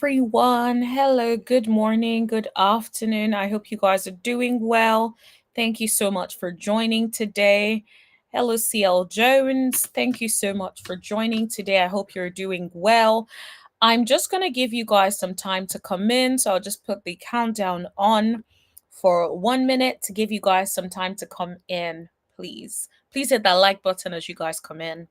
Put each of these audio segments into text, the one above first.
everyone. Hello, good morning, good afternoon. I hope you guys are doing well. Thank you so much for joining today. Hello, CL Jones. Thank you so much for joining today. I hope you're doing well. I'm just going to give you guys some time to come in. So I'll just put the countdown on for 1 minute to give you guys some time to come in, please. Please hit that like button as you guys come in.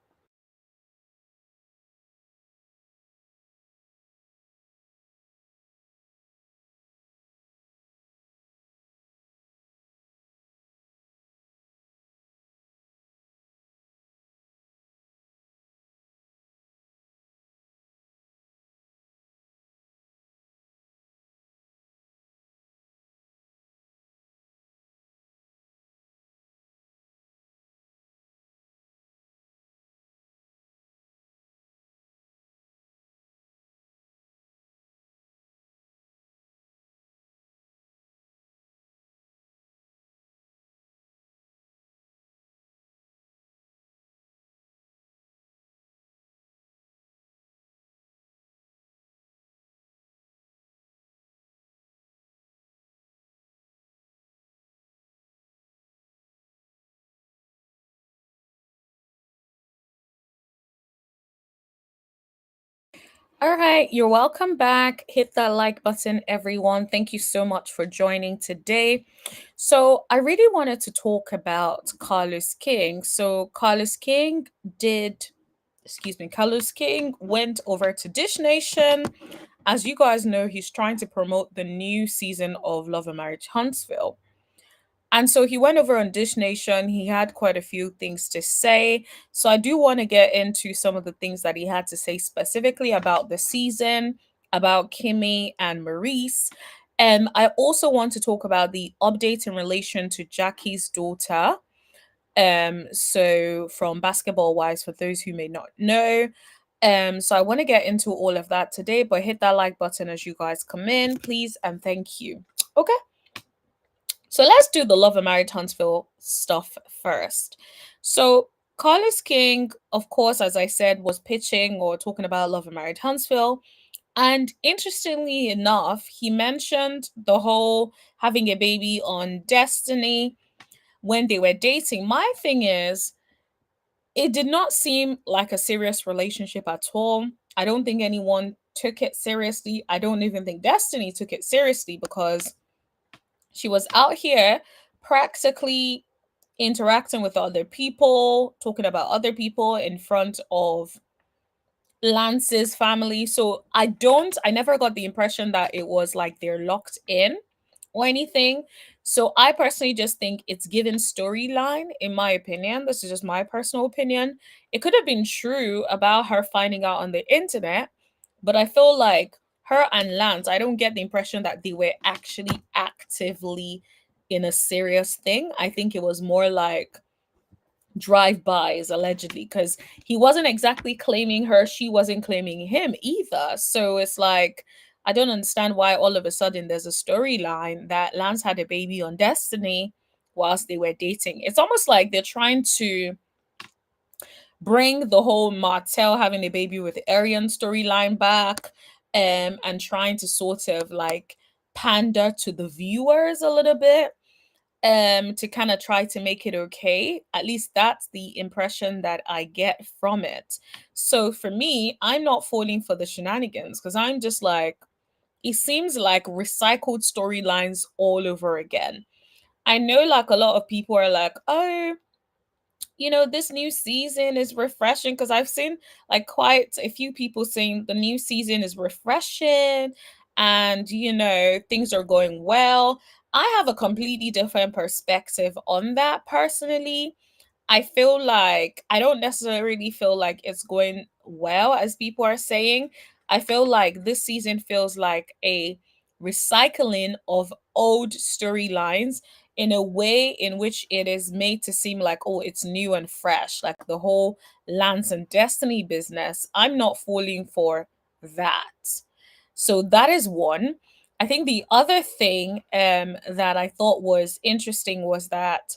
All right, you're welcome back. Hit that like button, everyone. Thank you so much for joining today. So, I really wanted to talk about Carlos King. So, Carlos King went over to Dish Nation. As you guys know, he's trying to promote the new season of Love and Marriage Huntsville. And so he went over on Dish Nation. He had quite a few things to say. So I do want to get into some of the things that he had to say specifically about the season, about Kimmy and Maurice. And I also want to talk about the update in relation to Jackie's daughter. So from Basketball Wives, for those who may not know. So I want to get into all of that today, but hit that like button as you guys come in, please, and thank you. Okay. So let's do the Love and Marriage Huntsville stuff first. So Carlos King, of course, as I said, was pitching or talking about Love and Marriage Huntsville. And interestingly enough, he mentioned the whole having a baby on Destiny when they were dating. My thing is, it did not seem like a serious relationship at all. I don't think anyone took it seriously. I don't even think Destiny took it seriously because she was out here practically interacting with other people, talking about other people in front of Lance's family. So I never got the impression that it was like they're locked in or anything. So I personally just think it's given storyline, in my opinion. This is just my personal opinion. It could have been true about her finding out on the internet, but I feel like her and Lance, I don't get the impression that they were actually actively in a serious thing. I think it was more like drive-bys allegedly, because he wasn't exactly claiming her, she wasn't claiming him either. So it's like, I don't understand why all of a sudden there's a storyline that Lance had a baby on Destiny whilst they were dating. It's almost like they're trying to bring the whole Martell having a baby with Arian storyline back, and trying to sort of like pander to the viewers a little bit, to kind of try to make it okay. At least that's the impression that I get from it. So for me, I'm not falling for the shenanigans, because I'm just like, it seems like recycled storylines all over again. I know like a lot of people are like, oh, this new season is refreshing, because I've seen like quite a few people saying the new season is refreshing and things are going well. I have a completely different perspective on that personally. I don't necessarily feel like it's going well as people are saying. I feel like this season feels like a recycling of old storylines in a way in which it is made to seem like, oh, it's new and fresh, like the whole Lance and Destiny business. I'm not falling for that. So that is one. I think the other thing that I thought was interesting was that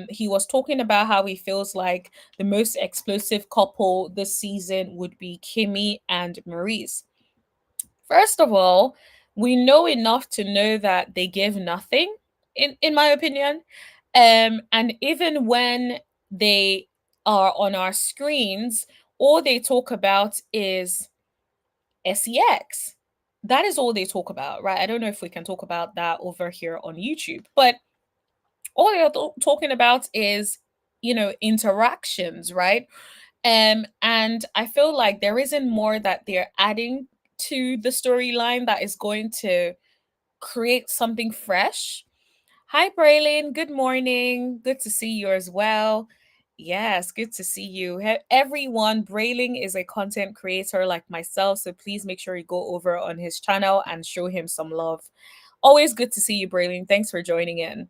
he was talking about how he feels like the most explosive couple this season would be Kimmy and Maurice. First of all, we know enough to know that they give nothing, in my opinion. And even when they are on our screens, all they talk about is sex. That is all they talk about, right? I don't know if we can talk about that over here on YouTube, but all they're talking about is, interactions, right? And I feel like there isn't more that they're adding to the storyline that is going to create something fresh. Hi, Braylon. Good morning. Good to see you as well. Yes, good to see you. Everyone, Braylon is a content creator like myself, so please make sure you go over on his channel and show him some love. Always good to see you, Braylon. Thanks for joining in.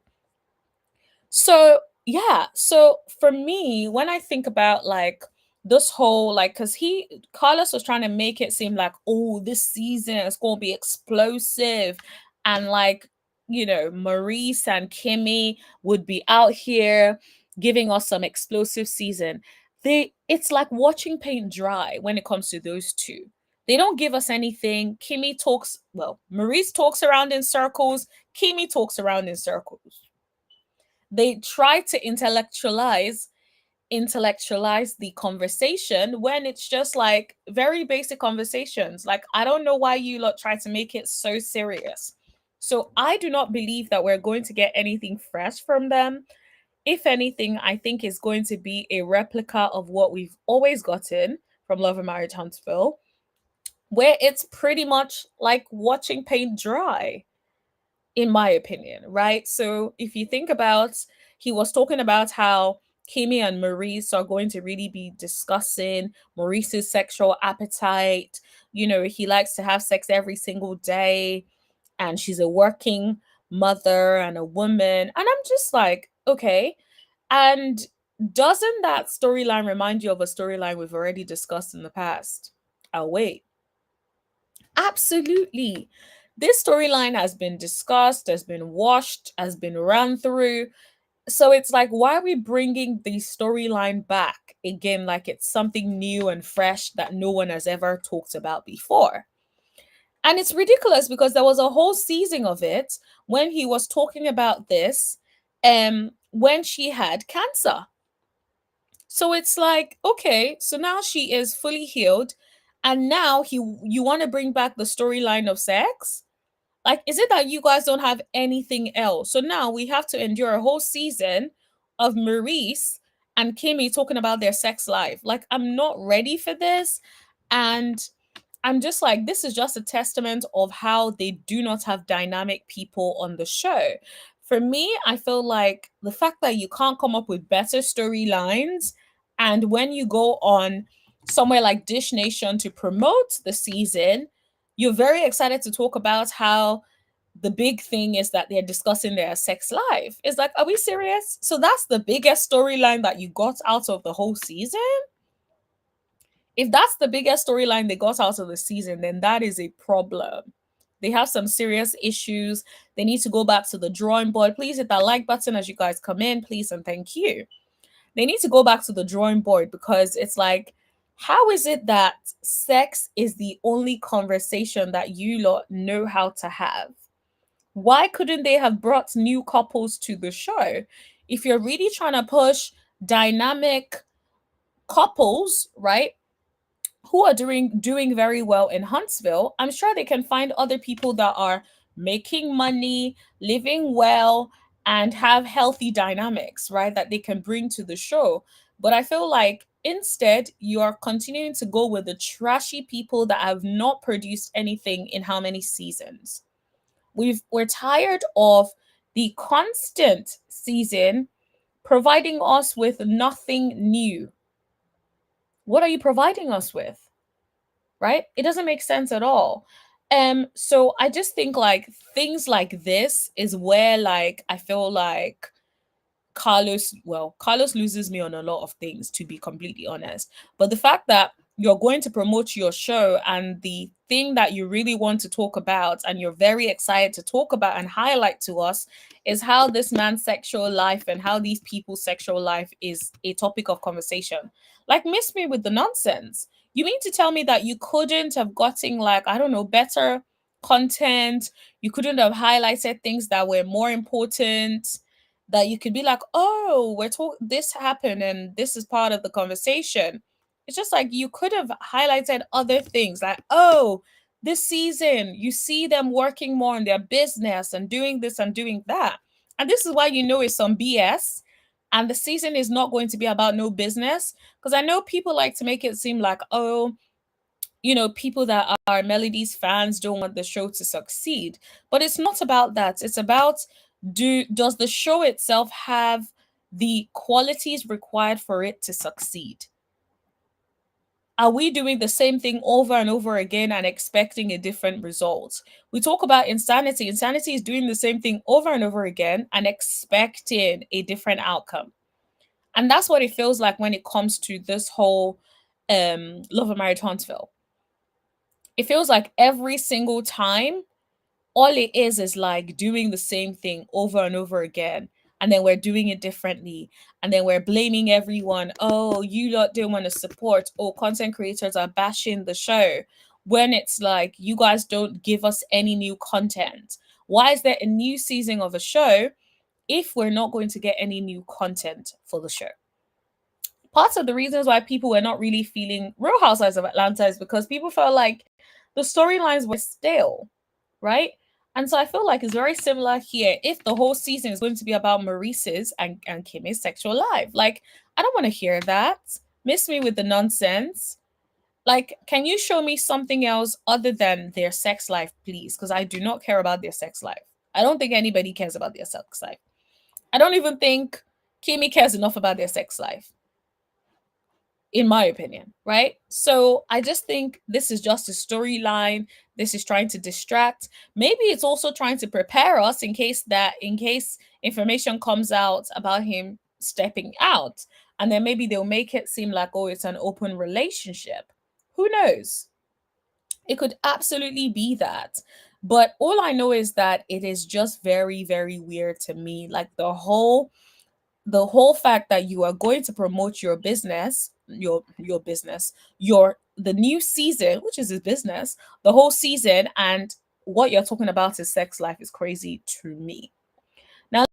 So, yeah, so for me, when I think about like this whole like cuz he Carlos was trying to make it seem like, oh, this season is going to be explosive, and like, Maurice and Kimmy would be out here giving us some explosive season. It's like watching paint dry when it comes to those two. They don't give us anything. Maurice talks around in circles, Kimmy talks around in circles. They try to intellectualize the conversation when it's just like very basic conversations. Like, I don't know why you lot try to make it so serious. So I do not believe that we're going to get anything fresh from them. If anything, I think it's going to be a replica of what we've always gotten from Love and Marriage Huntsville, where it's pretty much like watching paint dry, in my opinion, right? So if you think about, he was talking about how Kimmy and Maurice are going to really be discussing Maurice's sexual appetite. He likes to have sex every single day, and she's a working mother and a woman. And I'm just like, okay. And doesn't that storyline remind you of a storyline we've already discussed in the past? Oh, wait. Absolutely. This storyline has been discussed, has been washed, has been run through. So it's like, why are we bringing the storyline back again like it's something new and fresh that no one has ever talked about before? And it's ridiculous because there was a whole season of it when he was talking about this when she had cancer. So it's like, okay, so now she is fully healed, and now you want to bring back the storyline of sex? Like, is it that you guys don't have anything else? So now we have to endure a whole season of Maurice and Kimmy talking about their sex life. Like, I'm not ready for this. And I'm just like, this is just a testament of how they do not have dynamic people on the show. For me, I feel like the fact that you can't come up with better storylines, and when you go on somewhere like Dish Nation to promote the season, you're very excited to talk about how the big thing is that they're discussing their sex life. It's like, are we serious? So that's the biggest storyline that you got out of the whole season? If that's the biggest storyline they got out of the season, then that is a problem. They have some serious issues. They need to go back to the drawing board. Please hit that like button as you guys come in, please, and thank you. They need to go back to the drawing board because it's like, how is it that sex is the only conversation that you lot know how to have? Why couldn't they have brought new couples to the show? If you're really trying to push dynamic couples, right, who are doing very well in Huntsville, I'm sure they can find other people that are making money, living well, and have healthy dynamics, right? That they can bring to the show. But I feel like instead you are continuing to go with the trashy people that have not produced anything in how many seasons. We're tired of the constant season providing us with nothing new. What are you providing us with? Right? It doesn't make sense at all. So I just think like things like this is where like I feel like Carlos loses me on a lot of things, to be completely honest. But the fact that you're going to promote your show, and the thing that you really want to talk about and you're very excited to talk about and highlight to us is how this man's sexual life and how these people's sexual life is a topic of conversation. Like, miss me with the nonsense. You mean to tell me that you couldn't have gotten, like, I don't know, better content? You couldn't have highlighted things that were more important, that you could be like, oh, we're talking, this happened and this is part of the conversation. It's just like you could have highlighted other things, like, oh, this season you see them working more on their business and doing this and doing that. And this is why you know it's some BS. And the season is not going to be about no business. Because I know people like to make it seem like, oh, people that are Melodies fans don't want the show to succeed. But it's not about that. It's about, does the show itself have the qualities required for it to succeed? Are we doing the same thing over and over again and expecting a different result? We talk about insanity. Insanity is doing the same thing over and over again and expecting a different outcome. And that's what it feels like when it comes to this whole Love and Married Huntsville. It feels like every single time, all it is like doing the same thing over and over again. And then we're doing it differently. And then we're blaming everyone. Oh, you lot didn't want to support. Oh, content creators are bashing the show. When it's like, you guys don't give us any new content. Why is there a new season of a show if we're not going to get any new content for the show? Part of the reasons why people were not really feeling Real Housewives of Atlanta is because people felt like the storylines were stale, right? And so I feel like it's very similar here. If the whole season is going to be about Maurice's and Kimmy's sexual life, like, I don't want to hear that. Miss me with the nonsense. Like, can you show me something else other than their sex life, please? Because I do not care about their sex life. I don't think anybody cares about their sex life. I don't even think Kimmy cares enough about their sex life, in my opinion, right? So I just think this is just a storyline. This is trying to distract. Maybe it's also trying to prepare us in case information comes out about him stepping out. And then maybe they'll make it seem like, oh, it's an open relationship. Who knows? It could absolutely be that. But all I know is that it is just very, very weird to me. Like the whole fact that you are going to promote your business, your business, your the new season, which is his business, the whole season, and what you're talking about is sex life, is crazy to me. Now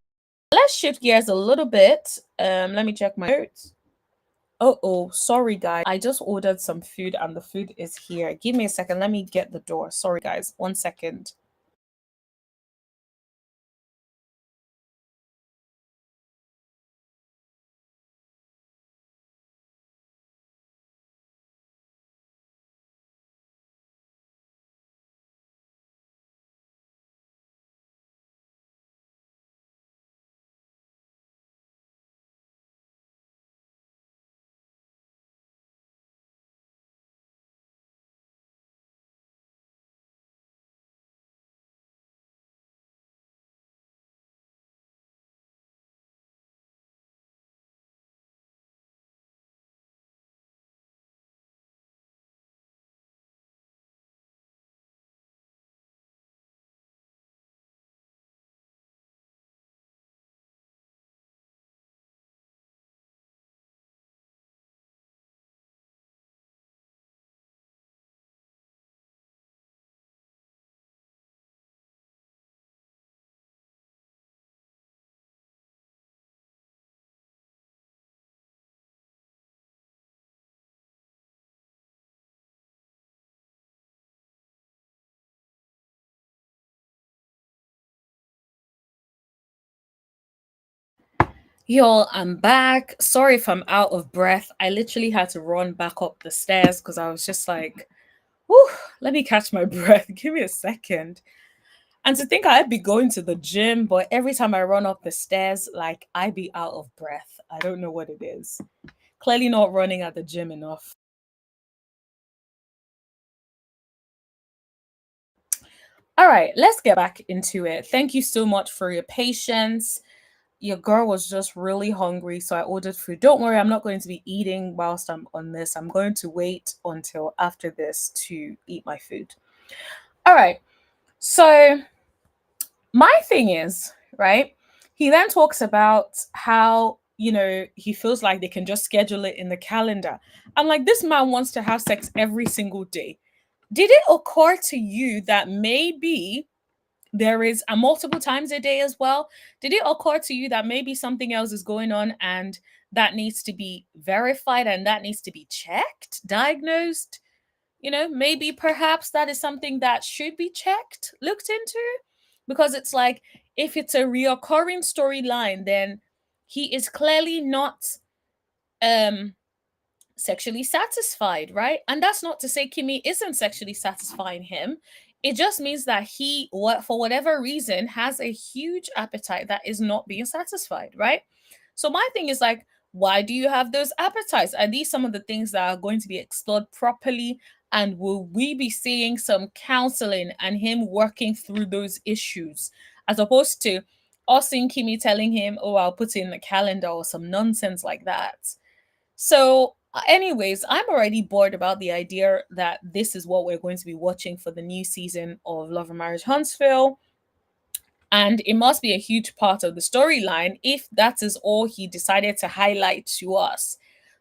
let's shift gears a little bit. Let me check my notes. Oh, sorry guys. I just ordered some food and the food is here. Give me a second. Let me get the door. Sorry guys. 1 second. Y'all, I'm back. Sorry if I'm out of breath. I literally had to run back up the stairs because I was just like, whew, let me catch my breath. Give me a second. And to think I'd be going to the gym, but every time I run up the stairs, like, I be out of breath. I don't know what it is. Clearly not running at the gym enough. All right, let's get back into it. Thank you so much for your patience. Your girl was just really hungry, so I ordered food. Don't worry, I'm not going to be eating whilst I'm on this. I'm going to wait until after this to eat my food. All right, so my thing is, right? He then talks about how he feels like they can just schedule it in the calendar. I'm like, this man wants to have sex every single day. Did it occur to you that maybe there is a multiple times a day as well? Did it occur to you that maybe something else is going on and that needs to be verified and that needs to be checked, diagnosed? Maybe perhaps that is something that should be checked, looked into, because it's like, if it's a reoccurring storyline, then he is clearly not um sexually satisfied, right? And that's not to say Kimmy isn't sexually satisfying him. It just means that he, what for whatever reason, has a huge appetite that is not being satisfied, right? So my thing is like, why do you have those appetites? Are these some of the things that are going to be explored properly? And will we be seeing some counseling and him working through those issues, as opposed to us seeing Kimmy telling him, "Oh, I'll put it in the calendar," or some nonsense like that? So, anyways, I'm already bored about the idea that this is what we're going to be watching for the new season of Love and Marriage Huntsville. And it must be a huge part of the storyline if that is all he decided to highlight to us.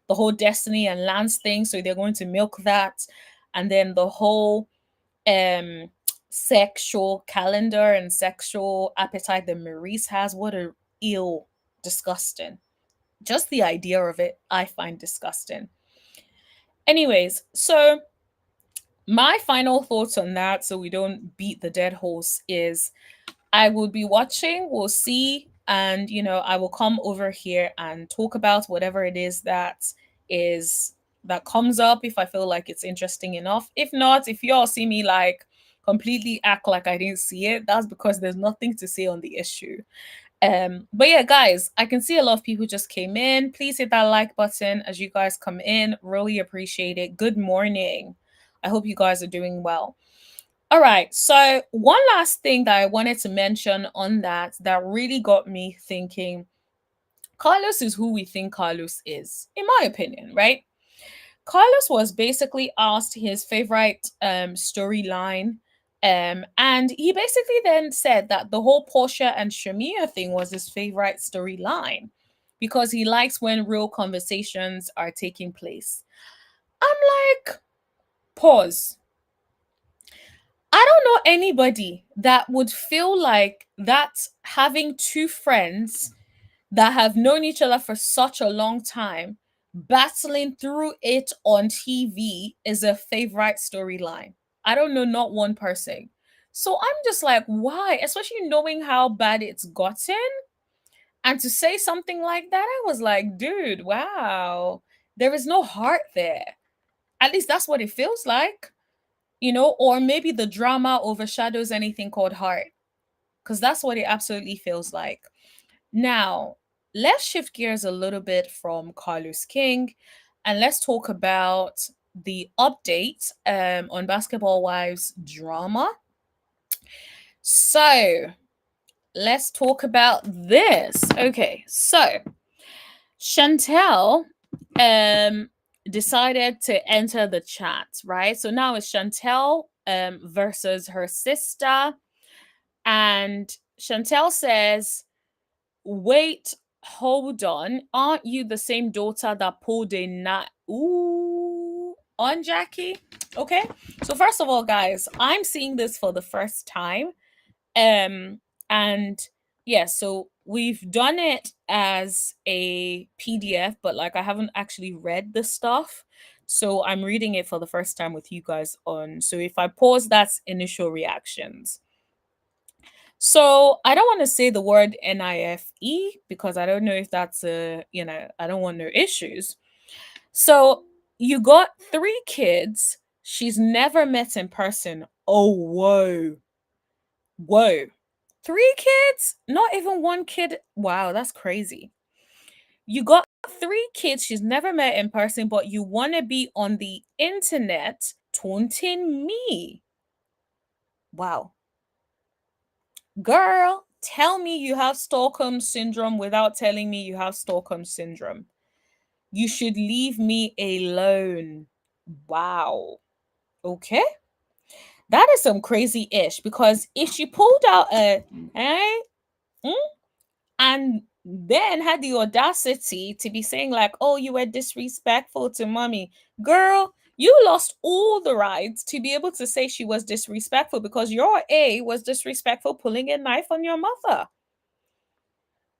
The whole Destiny and Lance thing. So they're going to milk that. And then the whole sexual calendar and sexual appetite that Maurice has. What a ill, disgusting. Just the idea of it, I find disgusting. Anyways, so my final thoughts on that, so we don't beat the dead horse, is I will be watching, we'll see, and I will come over here and talk about whatever it is that comes up if I feel like it's interesting enough. If not, if you all see me like completely act like I didn't see it, that's because there's nothing to say on the issue. But yeah, guys, I can see a lot of people just came in. Please hit that like button as you guys come in. Really appreciate it. Good morning. I hope you guys are doing well. All right. So, one last thing that I wanted to mention on that really got me thinking. Carlos is who we think Carlos is, in my opinion, right? Carlos was basically asked his favorite storyline. And he basically then said that the whole Portia and Shamia thing was his favorite storyline because he likes when real conversations are taking place. I'm like, pause. I don't know anybody that would feel like that having two friends that have known each other for such a long time, battling through it on TV is a favorite storyline. I don't know, not one person. So I'm just like, why? Especially knowing how bad it's gotten. And to say something like that, I was like, dude, wow. There is no heart there. At least that's what it feels like, or maybe the drama overshadows anything called heart. Because that's what it absolutely feels like. Now, let's shift gears a little bit from Carlos King and let's talk about the update on Basketball Wives drama. So, let's talk about this. Okay, so Chantel decided to enter the chat, right? So now it's Chantel versus her sister. And Chantel says, wait, hold on. Aren't you the same daughter that pulled a nut? Ooh, on Jackie? Okay. So first of all, guys, I'm seeing this for the first time. And yeah, so we've done it as a PDF, but like I haven't actually read the stuff. So I'm reading it for the first time with you guys on. So if I pause, that's initial reactions. So I don't want to say the word NIFE because I don't know if that's I don't want no issues. So you got 3 kids. She's never met in person. Oh, whoa. Whoa. 3 kids? Not even one kid. Wow, that's crazy. You got 3 kids she's never met in person, but you want to be on the internet taunting me. Wow. Girl, tell me you have Stockholm syndrome without telling me you have Stockholm syndrome. You should leave me alone. Wow. Okay. That is some crazy ish because if she pulled out a and then had the audacity to be saying like, oh, you were disrespectful to mommy. Girl, you lost all the rights to be able to say she was disrespectful because your A was disrespectful pulling a knife on your mother.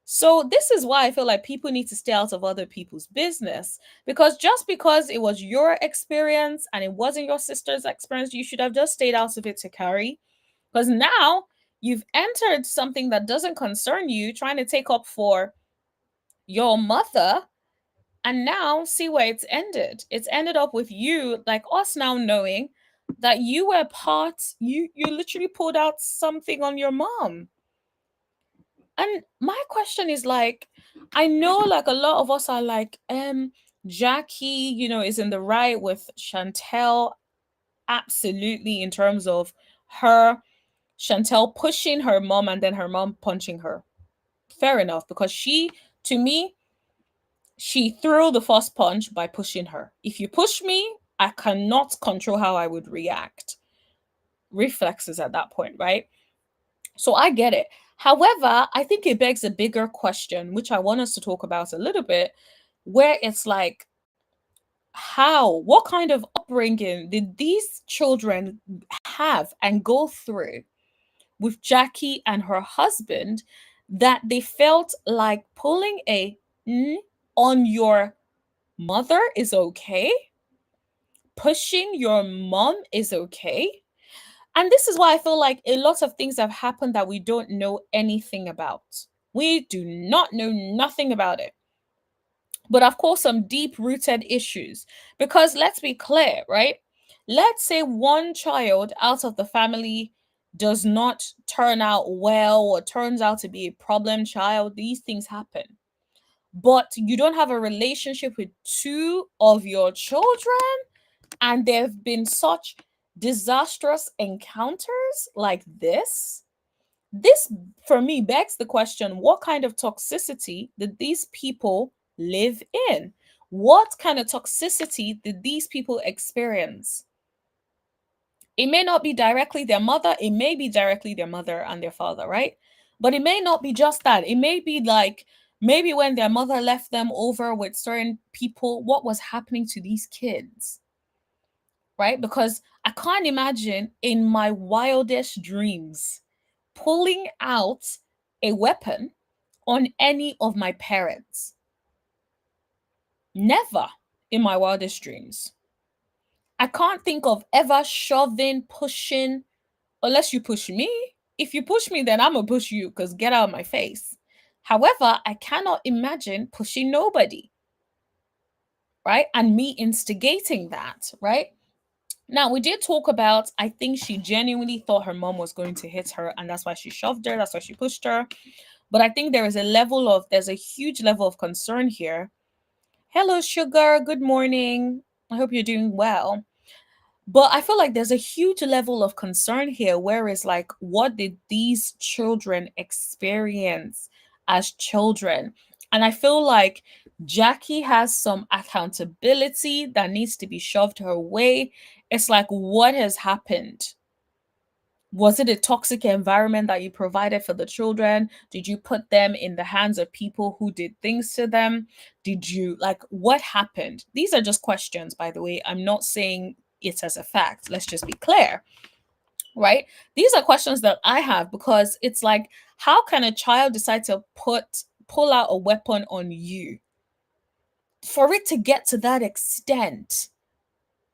So this is why I feel like people need to stay out of other people's business, because just because it was your experience and it wasn't your sister's experience, you should have just stayed out of it to carry. Because now you've entered something that doesn't concern you, trying to take up for your mother, and now see where it's ended. It's ended up with you, like us now knowing that you were part, you literally pulled out something on your mom. And my question is like, I know like a lot of us are like, Jackie, is in the right with Chantel, absolutely, in terms of her, Chantel pushing her mom and then her mom punching her. Fair enough, because to me, she threw the first punch by pushing her. If you push me, I cannot control how I would react. Reflexes at that point, right? So I get it. However, I think it begs a bigger question, which I want us to talk about a little bit, where it's like, what kind of upbringing did these children have and go through with Jackie and her husband that they felt like pulling a on your mother is okay? Pushing your mom is okay? And this is why I feel like a lot of things have happened that we don't know anything about. We do not know nothing about it. But of course, some deep rooted issues. Because let's be clear, right? Let's say one child out of the family does not turn out well or turns out to be a problem child. These things happen. But you don't have a relationship with two of your children, and there have been such disastrous encounters like this for me begs the question, what kind of toxicity did these people live in? What kind of toxicity did these people experience? It may not be directly their mother, it may be directly their mother and their father, right? But it may not be just that. It may be like, maybe when their mother left them over with certain people, what was happening to these kids, right? Because I can't imagine in my wildest dreams pulling out a weapon on any of my parents. Never in my wildest dreams. I can't think of ever shoving, pushing, unless you push me. If you push me, then I'm gonna push you because get out of my face. However, I cannot imagine pushing nobody, right? And me instigating that, right? Now, we did talk about, I think she genuinely thought her mom was going to hit her, and that's why she shoved her, that's why she pushed her. But I think there's a huge level of concern here. Hello, sugar. Good morning. I hope you're doing well. But I feel like there's a huge level of concern here, where it's like, what did these children experience as children? And I feel like Jackie has some accountability that needs to be shoved her way. It's like, what has happened? Was it a toxic environment that you provided for the children? Did you put them in the hands of people who did things to them? Did you, like, what happened? These are just questions, by the way. I'm not saying it as a fact. Let's just be clear, right? These are questions that I have, because it's like, how can a child decide to pull out a weapon on you? For it to get to that extent,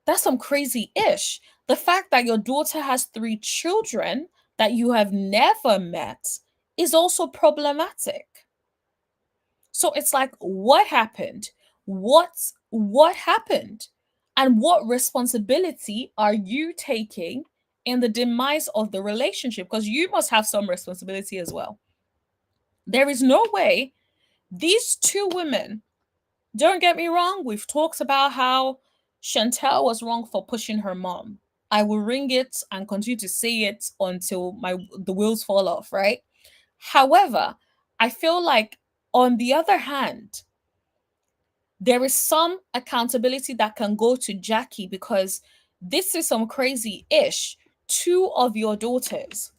that's some crazy ish. The fact that your daughter has 3 children that you have never met is also problematic. So it's like, what happened? What happened? And what responsibility are you taking in the demise of the relationship? Because you must have some responsibility as well. There is no way these 2 women, don't get me wrong, we've talked about how Chantel was wrong for pushing her mom. I will ring it and continue to say it until the wheels fall off, right? However, I feel like, on the other hand, there is some accountability that can go to Jackie, because this is some crazy ish. 2 of your daughters,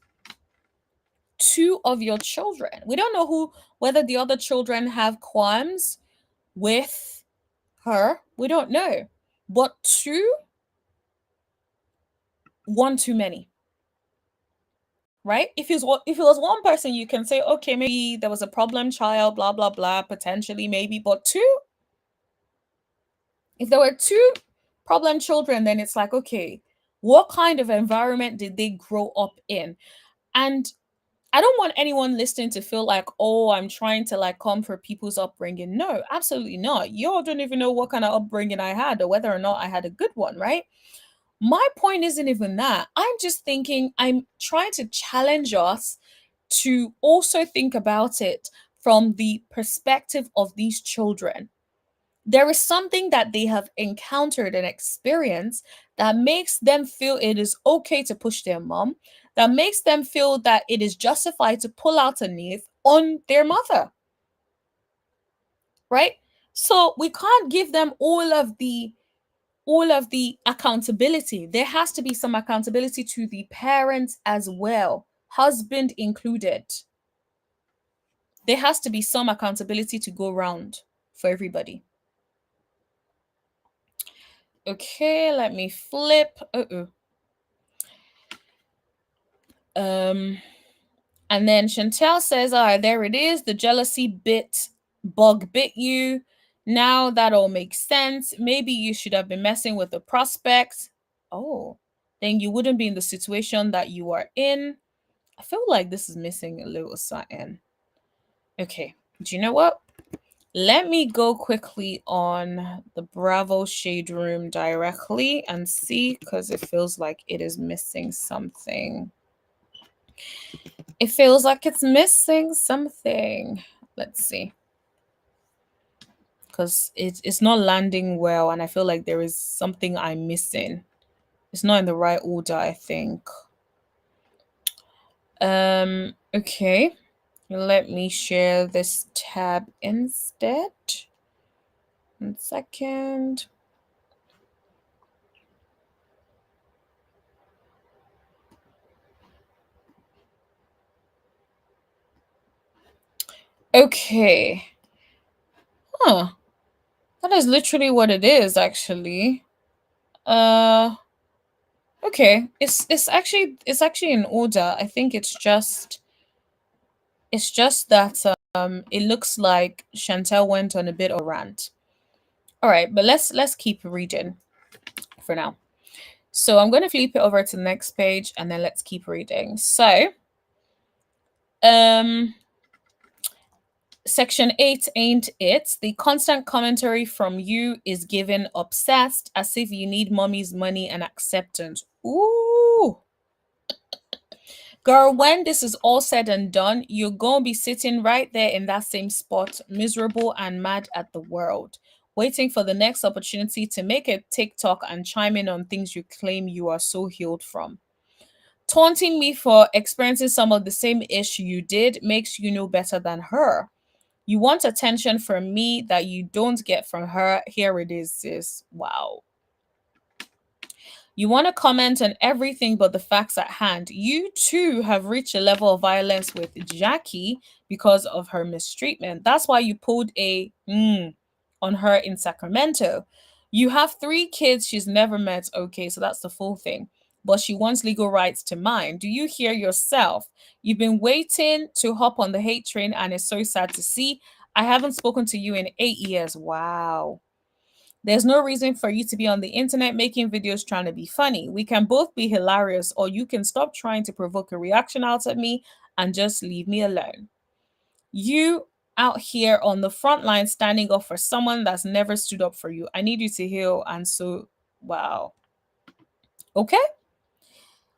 two of your children. We don't know whether the other children have qualms with her. We don't know. But two, one too many. Right? If it was one person, you can say, okay, maybe there was a problem child, blah blah blah, potentially maybe, but two, if there were two problem children, then it's like, okay, what kind of environment did they grow up in? And I don't want anyone listening to feel like, oh, I'm trying to like come for people's upbringing. No, absolutely not. Y'all don't even know what kind of upbringing I had or whether or not I had a good one, right? My point isn't even that. I'm just thinking, I'm trying to challenge us to also think about it from the perspective of these children. There is something that they have encountered and experienced that makes them feel it is okay to push their mom, that makes them feel that it is justified to pull out a knife on their mother. Right? So we can't give them all of the accountability. There has to be some accountability to the parents as well, husband included. There has to be some accountability to go around for everybody. Okay, let me flip. And then Chantel says, all right, there it is. The jealousy bug bit you. Now that all makes sense. Maybe you should have been messing with the prospects. Oh, then you wouldn't be in the situation that you are in. I feel like this is missing a little something. Okay, do you know what? Let me go quickly on the Bravo Shade Room directly and see, because it feels like it is missing something. It feels like it's missing something. Let's see. Because it's not landing well, and I feel like there is something I'm missing. It's not in the right order, I think. Okay. Let me share this tab instead. 1 second. Okay. Huh. That is literally what it is, actually. Okay. It's actually in order. I think it's just that it looks like Chantel went on a bit of a rant. All right, but let's keep reading for now. So I'm going to flip it over to the next page and then let's keep reading. So Section 8 ain't it. The constant commentary from you is given obsessed, as if you need mommy's money and acceptance. Ooh. Girl, when this is all said and done, you're going to be sitting right there in that same spot, miserable and mad at the world, waiting for the next opportunity to make a TikTok and chime in on things you claim you are so healed from. Taunting me for experiencing some of the same issue you did makes you know better than her. You want attention from me that you don't get from her. Here it is, sis. Wow. You want to comment on everything but the facts at hand. You too have reached a level of violence with Jackie because of her mistreatment. That's why you pulled a on her in Sacramento. You have 3 kids she's never met. Okay, so that's the full thing. But she wants legal rights to mine. Do you hear yourself? You've been waiting to hop on the hate train, and it's so sad to see. I haven't spoken to you in 8 years. Wow. There's no reason for you to be on the internet making videos trying to be funny. We can both be hilarious, or you can stop trying to provoke a reaction out of me and just leave me alone. You out here on the front line standing up for someone that's never stood up for you. I need you to heal. And so, wow. Okay?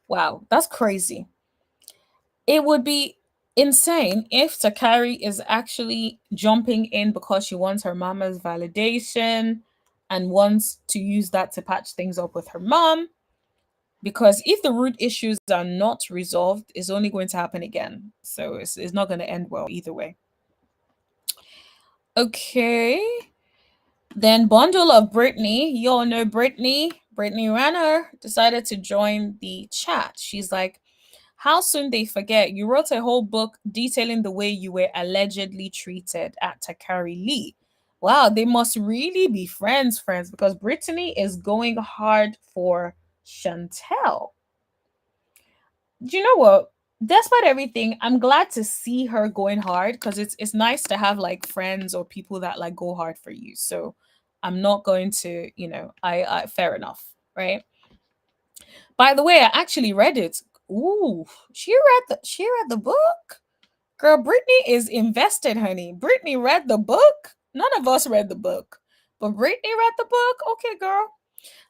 Wow, that's crazy. It would be insane if Takari is actually jumping in because she wants her mama's validation and wants to use that to patch things up with her mom. Because if the root issues are not resolved, it's only going to happen again. So it's not going to end well either way. Okay. Then bundle of Britney. You all know Britney. Britney Renner decided to join the chat. She's like, How soon they forget. You wrote a whole book detailing the way you were allegedly treated at Takari Lee. Wow, they must really be friends, because Brittany is going hard for Chantel. Do you know what? Despite everything, I'm glad to see her going hard because it's nice to have like friends or people that like go hard for you. So I'm not going to, I fair enough, right? By the way, I actually read it. Ooh, she read the book. Girl, Brittany is invested, honey. Brittany read the book. None of us read the book, but Brittany read the book. Okay, girl.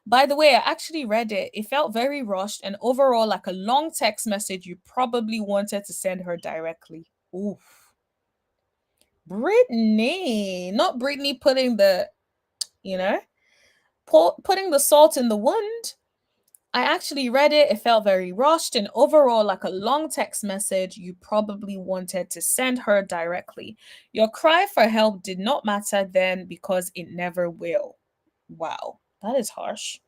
By the way, I actually read it. It felt very rushed and overall like a long text message you probably wanted to send her directly. Ooh, Brittany, not Brittany putting the, you know, putting the salt in the wound. I actually read it. It felt very rushed and overall like a long text message you probably wanted to send her directly. Your cry for help did not matter then because it never will. Wow, that is harsh.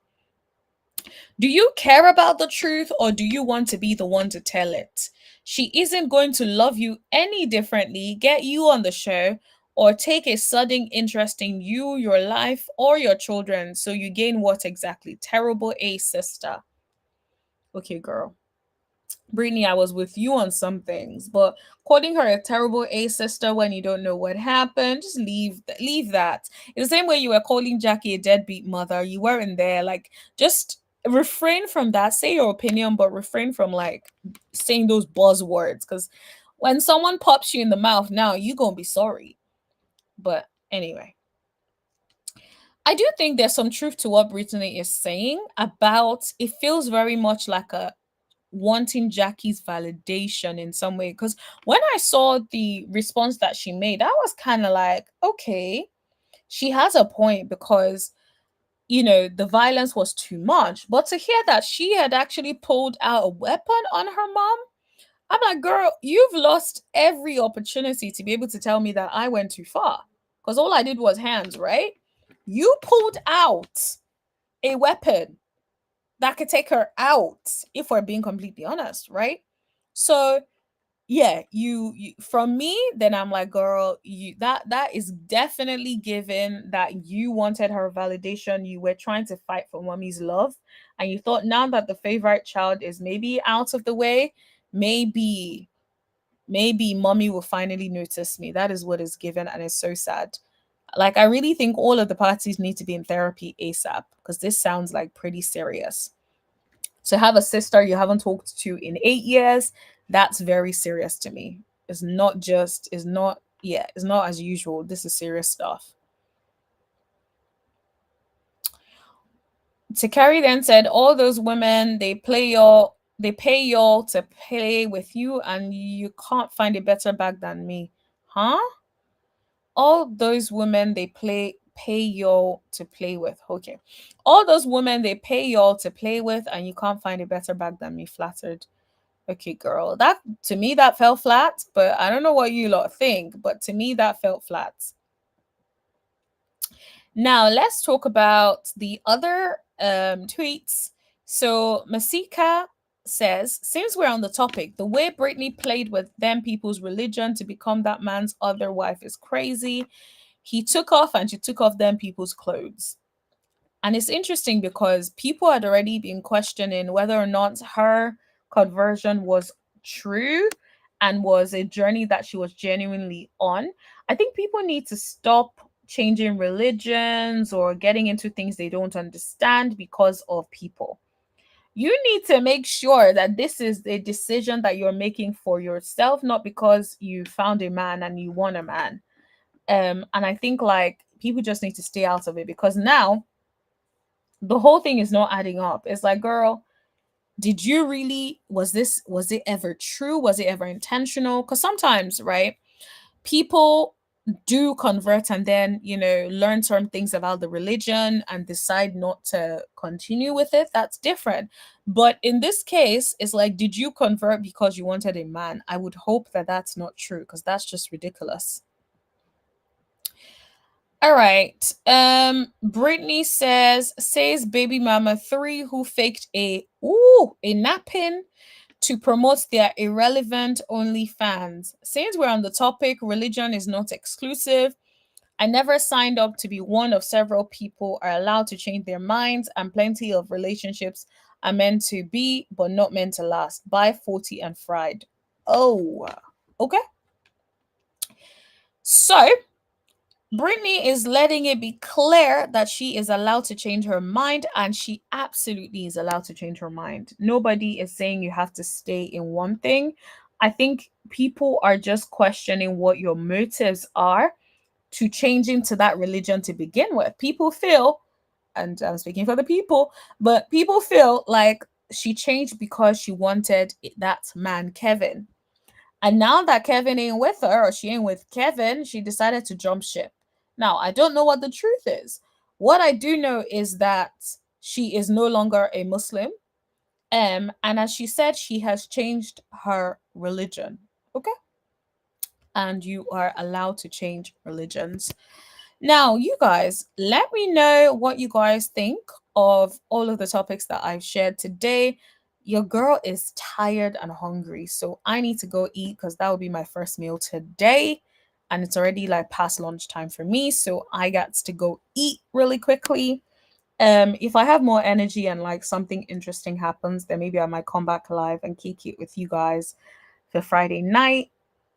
Do you care about the truth or do you want to be the one to tell it? She isn't going to love you any differently, get you on the show, or take a sudden interest in you, your life, or your children so you gain what exactly? Terrible A sister. Okay, girl. Brittany, I was with you on some things, but calling her a terrible A sister when you don't know what happened, just leave that. In the same way you were calling Jackie a deadbeat mother, you weren't there. Like, just refrain from that. Say your opinion, but refrain from like saying those buzzwords. Because when someone pops you in the mouth, now you gonna be sorry. But anyway, I do think there's some truth to what Brittany is saying about. It feels very much like a wanting Jackie's validation in some way. Because when I saw the response that she made, I was kind of like, okay, she has a point because, the violence was too much. But to hear that she had actually pulled out a weapon on her mom, I'm like, girl, you've lost every opportunity to be able to tell me that I went too far. Because all I did was hands, right? You pulled out a weapon that could take her out if we're being completely honest, right? So yeah, you from me, then I'm like, girl, you that is definitely given that you wanted her validation. You were trying to fight for mommy's love, and you thought now that the favorite child is maybe out of the way, maybe mommy will finally notice me. That is what is given, and it's so sad. Like, I really think all of the parties need to be in therapy ASAP because this sounds like pretty serious. To have a sister you haven't talked to in 8 years, that's very serious to me. It's not as usual. This is serious stuff. Takari then said, all those women, they pay y'all to play with you and you can't find a better bag than me. Huh? All those women pay y'all to play with. Okay. All those women they pay y'all to play with and you can't find a better bag than me. Flattered. Okay, girl. That to me that fell flat, but I don't know what you lot think, but to me that felt flat. Now let's talk about the other tweets. So Masika says, since we're on the topic, the way Britney played with them people's religion to become that man's other wife is crazy. He took off and she took off them people's clothes. And it's interesting because people had already been questioning whether or not her conversion was true and was a journey that she was genuinely on. I think people need to stop changing religions or getting into things they don't understand because of people. You need to make sure that this is a decision that you're making for yourself, not because you found a man and you want a man. And I think like people just need to stay out of it because now the whole thing is not adding up. It's like, girl, did you really, was it ever true? Was it ever intentional? Because sometimes, right, people do convert and then, learn certain things about the religion and decide not to continue with it. That's different. But in this case, it's like, did you convert because you wanted a man? I would hope that that's not true because that's just ridiculous. All right. Brittany says baby mama 3 who faked a napping to promote their irrelevant OnlyFans. Since we're on the topic, religion is not exclusive. I never signed up to be one of several people are allowed to change their minds, and plenty of relationships are meant to be, but not meant to last. By 40 and fried. Oh, okay. So, Britney is letting it be clear that she is allowed to change her mind, and she absolutely is allowed to change her mind. Nobody is saying you have to stay in one thing. I think people are just questioning what your motives are to changing to that religion to begin with. People feel, and I'm speaking for the people, but people feel like she changed because she wanted that man, Kevin. And now that Kevin ain't with her, or she ain't with Kevin, she decided to jump ship. Now, I don't know what the truth is. What I do know is that she is no longer a Muslim. And as she said, she has changed her religion. Okay? And you are allowed to change religions. Now, you guys, let me know what you guys think of all of the topics that I've shared today. Your girl is tired and hungry, so I need to go eat because that will be my first meal today. And it's already like past lunchtime for me, so I got to go eat really quickly. If I have more energy and like something interesting happens, then maybe I might come back live and kick it with you guys for Friday night.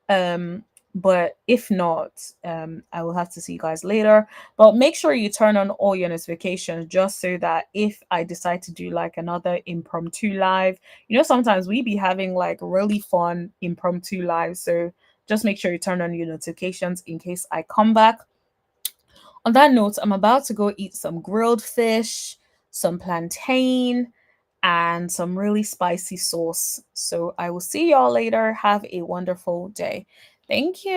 um but if not, I will have to see you guys later. But make sure you turn on all your notifications, just so that if I decide to do like another impromptu live, sometimes we be having like really fun impromptu lives. So just make sure you turn on your notifications in case I come back. On that note, I'm about to go eat some grilled fish, some plantain, and some really spicy sauce. So I will see y'all later. Have a wonderful day. Thank you.